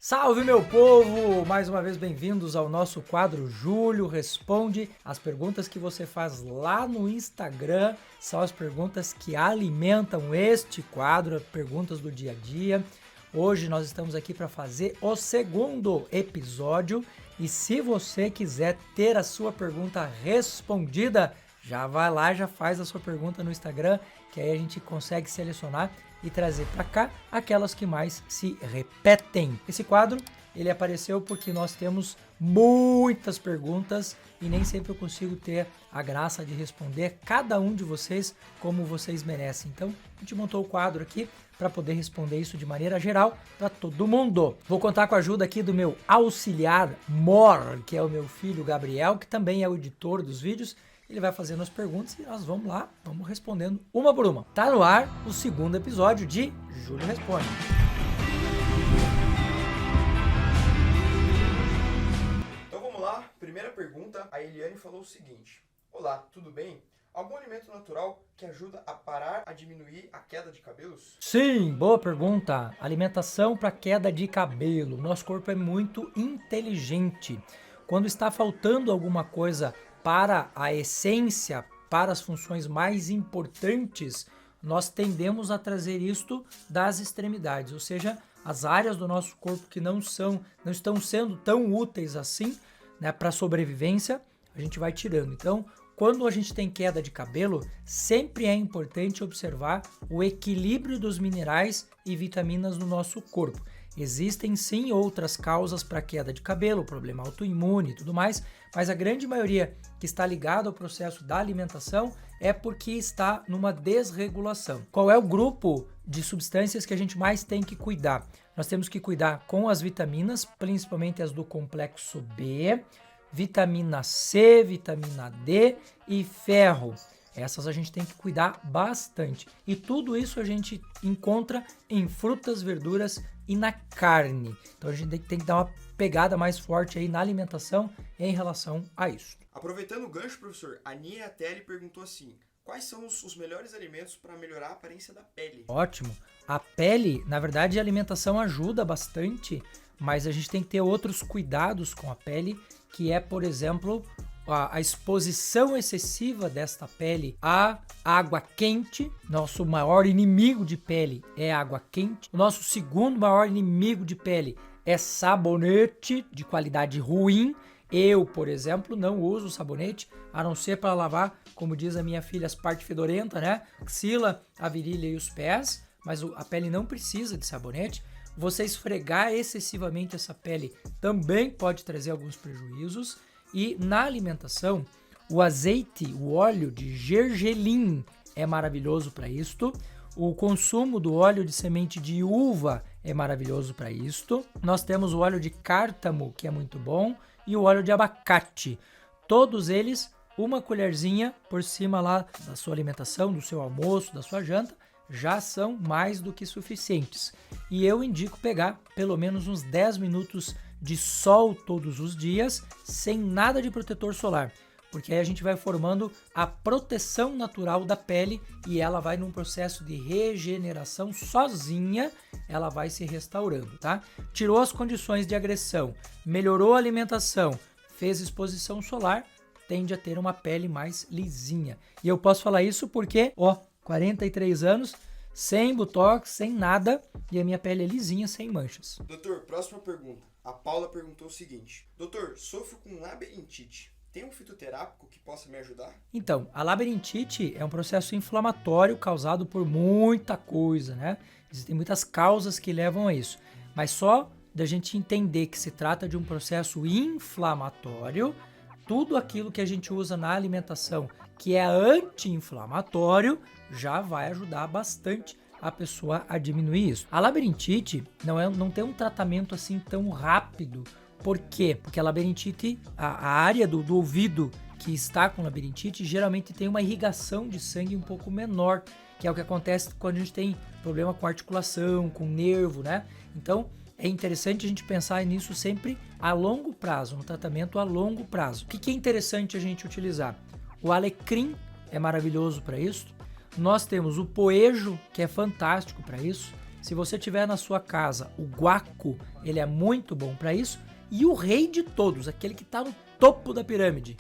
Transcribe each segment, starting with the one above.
Salve, meu povo! Mais uma vez bem-vindos ao nosso quadro Júlio Responde. As perguntas que você faz lá no Instagram são as perguntas que alimentam este quadro, perguntas do dia a dia. Hoje nós estamos aqui para fazer o segundo episódio e se você quiser ter a sua pergunta respondida, já vai lá, já faz a sua pergunta no Instagram, que aí a gente consegue selecionar e trazer para cá aquelas que mais se repetem. Esse quadro, ele apareceu porque nós temos muitas perguntas e nem sempre eu consigo ter a graça de responder cada um de vocês como vocês merecem. Então, a gente montou o quadro aqui para poder responder isso de maneira geral para todo mundo. Vou contar com a ajuda aqui do meu auxiliar Mor, que é o meu filho Gabriel, que também é o editor dos vídeos. Ele vai fazendo as perguntas e nós vamos lá, vamos respondendo uma por uma. Tá no ar o segundo episódio de Júlio Responde. Então vamos lá, primeira pergunta, a Eliane falou o seguinte: olá, tudo bem? Algum alimento natural que ajuda a parar, a diminuir a queda de cabelos? Sim, boa pergunta. Alimentação para queda de cabelo. Nosso corpo é muito inteligente. Quando está faltando alguma coisa para a essência, para as funções mais importantes, nós tendemos a trazer isto das extremidades, ou seja, as áreas do nosso corpo que não estão sendo tão úteis assim, né, para a sobrevivência, a gente vai tirando. Então, quando a gente tem queda de cabelo, sempre é importante observar o equilíbrio dos minerais e vitaminas no nosso corpo. Existem sim outras causas para queda de cabelo, problema autoimune e tudo mais, mas a grande maioria que está ligada ao processo da alimentação é porque está numa desregulação. Qual é o grupo de substâncias que a gente mais tem que cuidar? Nós temos que cuidar com as vitaminas, principalmente as do complexo B, vitamina C, vitamina D e ferro. Essas a gente tem que cuidar bastante. E tudo isso a gente encontra em frutas, verduras e na carne. Então a gente tem que dar uma pegada mais forte aí na alimentação em relação a isso. Aproveitando o gancho, professor, a Niatelli perguntou assim: quais são os melhores alimentos para melhorar a aparência da pele? Ótimo. A pele, na verdade, a alimentação ajuda bastante, mas a gente tem que ter outros cuidados com a pele, que é, por exemplo, a exposição excessiva desta pele à água quente. Nosso maior inimigo de pele é a água quente. O nosso segundo maior inimigo de pele é sabonete de qualidade ruim. Eu, por exemplo, não uso sabonete, a não ser para lavar, como diz a minha filha, as partes fedorentas, né? Axila, a virilha e os pés, mas a pele não precisa de sabonete. Você esfregar excessivamente essa pele também pode trazer alguns prejuízos. E na alimentação, o azeite, o óleo de gergelim é maravilhoso para isto. O consumo do óleo de semente de uva é maravilhoso para isto. Nós temos o óleo de cártamo, que é muito bom, e o óleo de abacate. Todos eles, uma colherzinha por cima lá da sua alimentação, do seu almoço, da sua janta, já são mais do que suficientes. E eu indico pegar pelo menos uns 10 minutos de sol todos os dias, sem nada de protetor solar, porque aí a gente vai formando a proteção natural da pele e ela vai num processo de regeneração sozinha, ela vai se restaurando, tá? Tirou as condições de agressão, melhorou a alimentação, fez exposição solar, tende a ter uma pele mais lisinha. E eu posso falar isso porque, 43 anos, sem botox, sem nada, e a minha pele é lisinha, sem manchas. Doutor, próxima pergunta. A Paula perguntou o seguinte: doutor, sofro com labirintite. Tem um fitoterápico que possa me ajudar? Então, a labirintite é um processo inflamatório causado por muita coisa, né? Existem muitas causas que levam a isso. Mas só da gente entender que se trata de um processo inflamatório, tudo aquilo que a gente usa na alimentação que é anti-inflamatório já vai ajudar bastante a pessoa a diminuir isso. A labirintite não tem um tratamento assim tão rápido. Por quê? Porque a labirintite, a área do ouvido que está com labirintite, geralmente tem uma irrigação de sangue um pouco menor, que é o que acontece quando a gente tem problema com articulação, com nervo, né? Então, é interessante a gente pensar nisso sempre a longo prazo, no tratamento a longo prazo. O que é interessante a gente utilizar? O alecrim é maravilhoso para isso. Nós temos o poejo, que é fantástico para isso. Se você tiver na sua casa o guaco, ele é muito bom para isso. E o rei de todos, aquele que está no topo da pirâmide.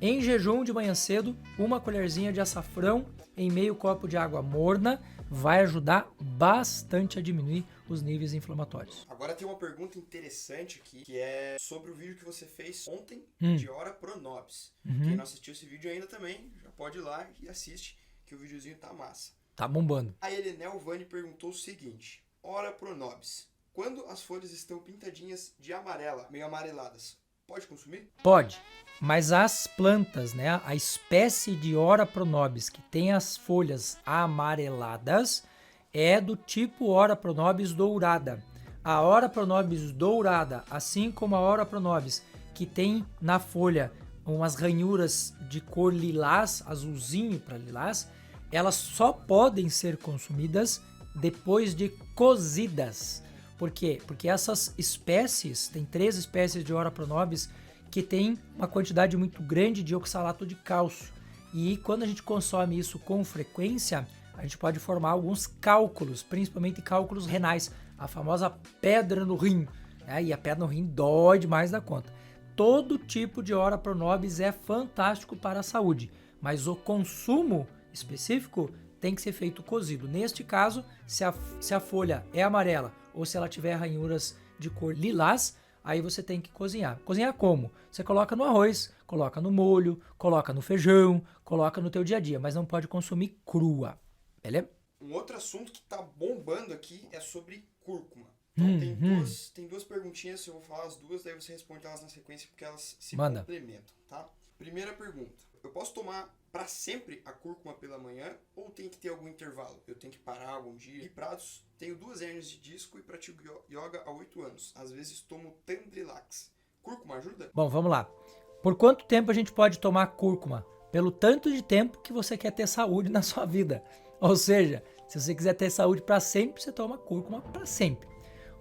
Em jejum de manhã cedo, uma colherzinha de açafrão em meio copo de água morna vai ajudar bastante a diminuir os níveis inflamatórios. Agora tem uma pergunta interessante aqui, que é sobre o vídeo que você fez ontem de Ora Pro Nobis. Quem não assistiu esse vídeo ainda também, já pode ir lá e assiste, que o videozinho tá massa. Tá bombando. A Elenel Vani perguntou o seguinte: Ora Pro Nobis, quando as folhas estão pintadinhas de amarela, meio amareladas, pode consumir? Pode, mas as plantas, né, a espécie de Ora Pro Nobis que tem as folhas amareladas é do tipo Ora Pro Nobis dourada. A Ora Pro Nobis dourada, assim como a Ora Pro Nobis que tem na folha umas ranhuras de cor lilás, azulzinho para lilás, elas só podem ser consumidas depois de cozidas. Por quê? Porque essas espécies, tem 3 espécies de Ora Pro Nobis que tem uma quantidade muito grande de oxalato de cálcio. E quando a gente consome isso com frequência, a gente pode formar alguns cálculos, principalmente cálculos renais, a famosa pedra no rim. E a pedra no rim dói demais da conta. Todo tipo de Ora Pro Nobis é fantástico para a saúde, mas o consumo específico tem que ser feito cozido. Neste caso, se a folha é amarela ou se ela tiver ranhuras de cor lilás, aí você tem que cozinhar. Cozinhar como? Você coloca no arroz, coloca no molho, coloca no feijão, coloca no teu dia a dia, mas não pode consumir crua, beleza? Um outro assunto que tá bombando aqui é sobre cúrcuma. Então tem duas perguntinhas, eu vou falar as duas, daí você responde elas na sequência porque elas se complementam, tá? Primeira pergunta: eu posso tomar para sempre a cúrcuma pela manhã ou tem que ter algum intervalo? Eu tenho que parar algum dia? E pratos, tenho 2 hérnias de disco e pratico yoga há 8 anos. Às vezes tomo Tandrilax. Cúrcuma ajuda? Bom, vamos lá. Por quanto tempo a gente pode tomar cúrcuma? Pelo tanto de tempo que você quer ter saúde na sua vida. Ou seja, se você quiser ter saúde para sempre, você toma cúrcuma para sempre.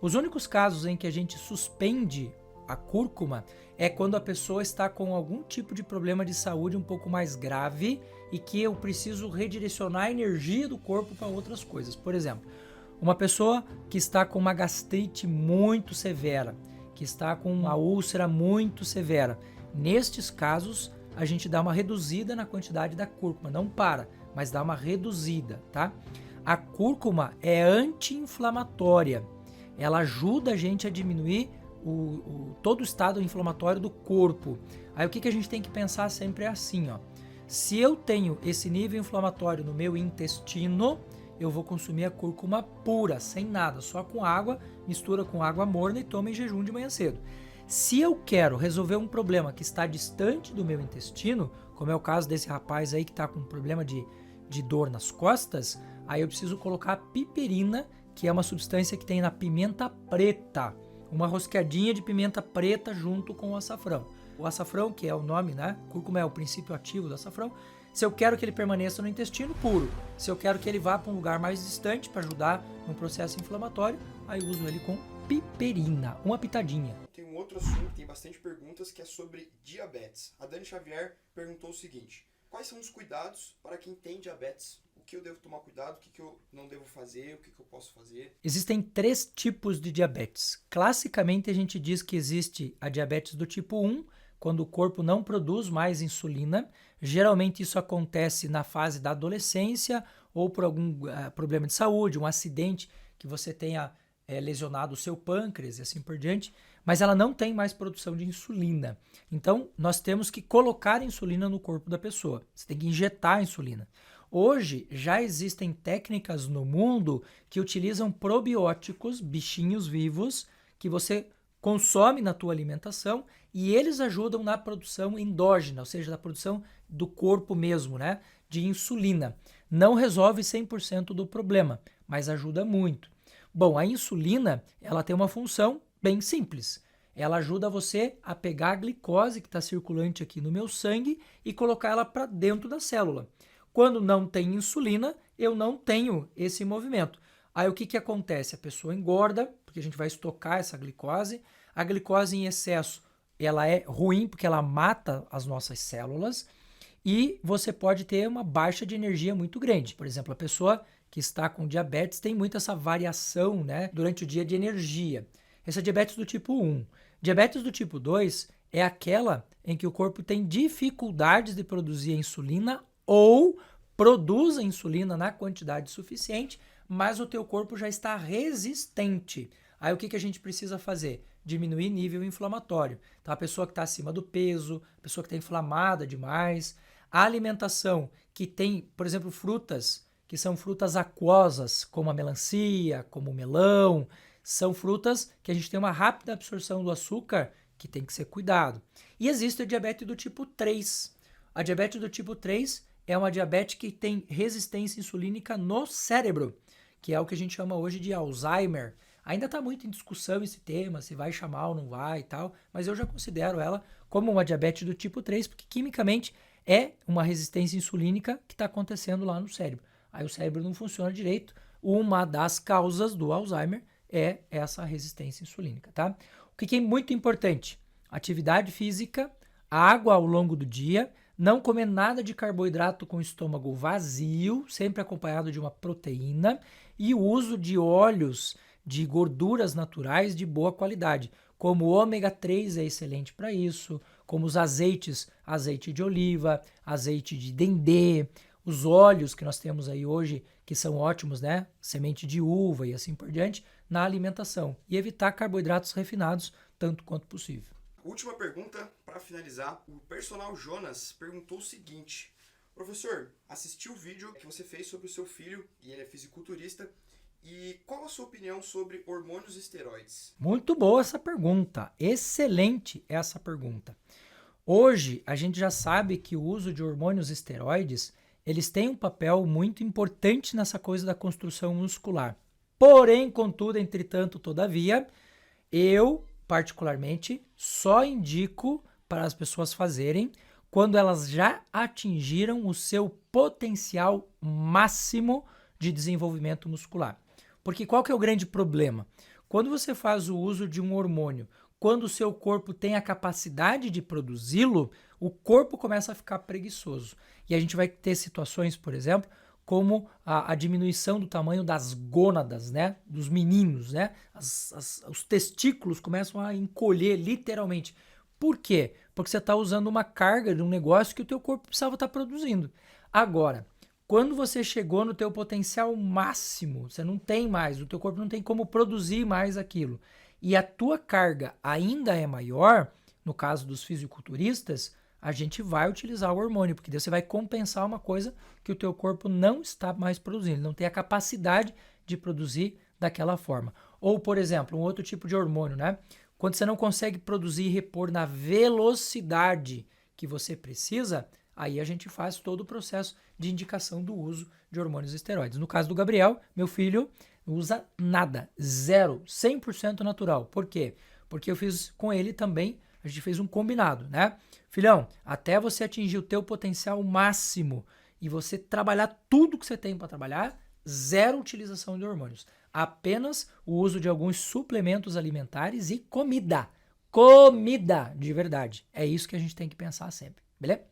Os únicos casos em que a gente suspende a cúrcuma é quando a pessoa está com algum tipo de problema de saúde um pouco mais grave e que eu preciso redirecionar a energia do corpo para outras coisas. Por exemplo, uma pessoa que está com uma gastrite muito severa, que está com uma úlcera muito severa. Nestes casos, a gente dá uma reduzida na quantidade da cúrcuma. Não para, mas dá uma reduzida, tá? A cúrcuma é anti-inflamatória. Ela ajuda a gente a diminuir todo o estado inflamatório do corpo. Aí o que a gente tem que pensar sempre é assim, ó. Se eu tenho esse nível inflamatório no meu intestino, eu vou consumir a cúrcuma pura, sem nada, só com água, mistura com água morna e toma em jejum de manhã cedo. Se eu quero resolver um problema que está distante do meu intestino, como é o caso desse rapaz aí que está com um problema de dor nas costas, aí eu preciso colocar piperina, que é uma substância que tem na pimenta preta, uma rosqueadinha de pimenta preta junto com o açafrão. O açafrão, que é o nome, né? Cúrcuma é o princípio ativo do açafrão. Se eu quero que ele permaneça no intestino puro, se eu quero que ele vá para um lugar mais distante para ajudar no processo inflamatório, aí eu uso ele com piperina, uma pitadinha. Tem um outro assunto que tem bastante perguntas, que é sobre diabetes. A Dani Xavier perguntou o seguinte: quais são os cuidados para quem tem diabetes? O que eu devo tomar cuidado, o que eu não devo fazer, o que eu posso fazer? Existem 3 tipos de diabetes. Classicamente a gente diz que existe a diabetes do tipo 1, quando o corpo não produz mais insulina. Geralmente isso acontece na fase da adolescência ou por algum problema de saúde, um acidente que você tenha lesionado o seu pâncreas e assim por diante, mas ela não tem mais produção de insulina. Então nós temos que colocar insulina no corpo da pessoa. Você tem que injetar a insulina. Hoje já existem técnicas no mundo que utilizam probióticos, bichinhos vivos, que você consome na tua alimentação e eles ajudam na produção endógena, ou seja, na produção do corpo mesmo, né, de insulina. Não resolve 100% do problema, mas ajuda muito. Bom, a insulina, ela tem uma função bem simples. Ela ajuda você a pegar a glicose que está circulante aqui no meu sangue e colocar ela para dentro da célula. Quando não tem insulina, eu não tenho esse movimento. Aí o que acontece? A pessoa engorda, porque a gente vai estocar essa glicose. A glicose em excesso, ela é ruim porque ela mata as nossas células e você pode ter uma baixa de energia muito grande. Por exemplo, a pessoa que está com diabetes tem muito essa variação, né, durante o dia de energia. Esse é diabetes do tipo 1. Diabetes do tipo 2 é aquela em que o corpo tem dificuldades de produzir a insulina ou produz a insulina na quantidade suficiente, mas o teu corpo já está resistente. Aí o que a gente precisa fazer? Diminuir nível inflamatório. Então a pessoa que está acima do peso, a pessoa que está inflamada demais, a alimentação que tem, por exemplo, frutas, que são frutas aquosas, como a melancia, como o melão, são frutas que a gente tem uma rápida absorção do açúcar, que tem que ser cuidado. E existe a diabetes do tipo 3. A diabetes do tipo 3 é uma diabetes que tem resistência insulínica no cérebro, que é o que a gente chama hoje de Alzheimer. Ainda está muito em discussão esse tema, se vai chamar ou não vai e tal, mas eu já considero ela como uma diabetes do tipo 3, porque quimicamente é uma resistência insulínica que está acontecendo lá no cérebro. Aí o cérebro não funciona direito. Uma das causas do Alzheimer é essa resistência insulínica, tá? O que é muito importante? Atividade física, água ao longo do dia, não comer nada de carboidrato com o estômago vazio, sempre acompanhado de uma proteína, e o uso de óleos, de gorduras naturais de boa qualidade, como o ômega 3 é excelente para isso, como os azeites, azeite de oliva, azeite de dendê, os óleos que nós temos aí hoje, que são ótimos, né? Semente de uva e assim por diante, na alimentação. E evitar carboidratos refinados tanto quanto possível. Última pergunta para finalizar. O personal Jonas perguntou o seguinte: professor, assisti o vídeo que você fez sobre o seu filho, e ele é fisiculturista, e qual a sua opinião sobre hormônios e esteroides? Muito boa essa pergunta. Excelente essa pergunta. Hoje, a gente já sabe que o uso de hormônios e esteroides, eles têm um papel muito importante nessa coisa da construção muscular. Porém, contudo, entretanto, todavia, eu, particularmente, só indico para as pessoas fazerem quando elas já atingiram o seu potencial máximo de desenvolvimento muscular. Porque qual que é o grande problema? Quando você faz o uso de um hormônio, quando o seu corpo tem a capacidade de produzi-lo, o corpo começa a ficar preguiçoso. E a gente vai ter situações, por exemplo, como a diminuição do tamanho das gônadas, né? Dos meninos, né? Os testículos começam a encolher literalmente. Por quê? Porque você está usando uma carga de um negócio que o teu corpo precisava estar produzindo. Agora, quando você chegou no teu potencial máximo, você não tem mais, o teu corpo não tem como produzir mais aquilo, e a tua carga ainda é maior, no caso dos fisiculturistas, a gente vai utilizar o hormônio, porque daí você vai compensar uma coisa que o teu corpo não está mais produzindo, ele não tem a capacidade de produzir daquela forma. Ou, por exemplo, um outro tipo de hormônio, né? Quando você não consegue produzir e repor na velocidade que você precisa, aí a gente faz todo o processo de indicação do uso de hormônios e esteroides. No caso do Gabriel, meu filho, não usa nada, zero, 100% natural. Por quê? Porque eu fiz com ele também, a gente fez um combinado, né? Filhão, até você atingir o teu potencial máximo e você trabalhar tudo que você tem para trabalhar, zero utilização de hormônios. Apenas o uso de alguns suplementos alimentares e comida. Comida, de verdade. É isso que a gente tem que pensar sempre, beleza?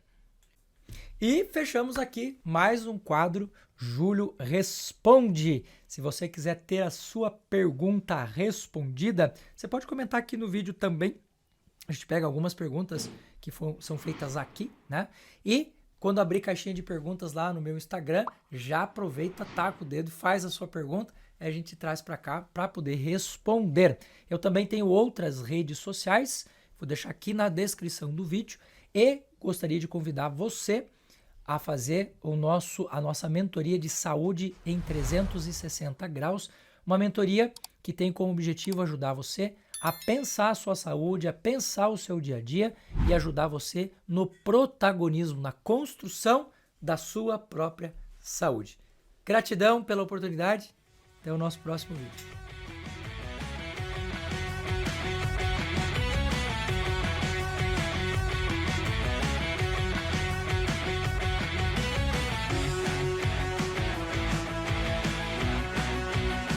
E fechamos aqui mais um quadro Júlio Responde. Se você quiser ter a sua pergunta respondida, você pode comentar aqui no vídeo também. A gente pega algumas perguntas que são feitas aqui, né? E quando abrir caixinha de perguntas lá no meu Instagram, já aproveita, taca o dedo, faz a sua pergunta e a gente traz para cá para poder responder. Eu também tenho outras redes sociais, vou deixar aqui na descrição do vídeo e gostaria de convidar você a fazer a nossa mentoria de saúde em 360 graus, uma mentoria que tem como objetivo ajudar você a pensar a sua saúde, a pensar o seu dia a dia e ajudar você no protagonismo, na construção da sua própria saúde. Gratidão pela oportunidade, até o nosso próximo vídeo.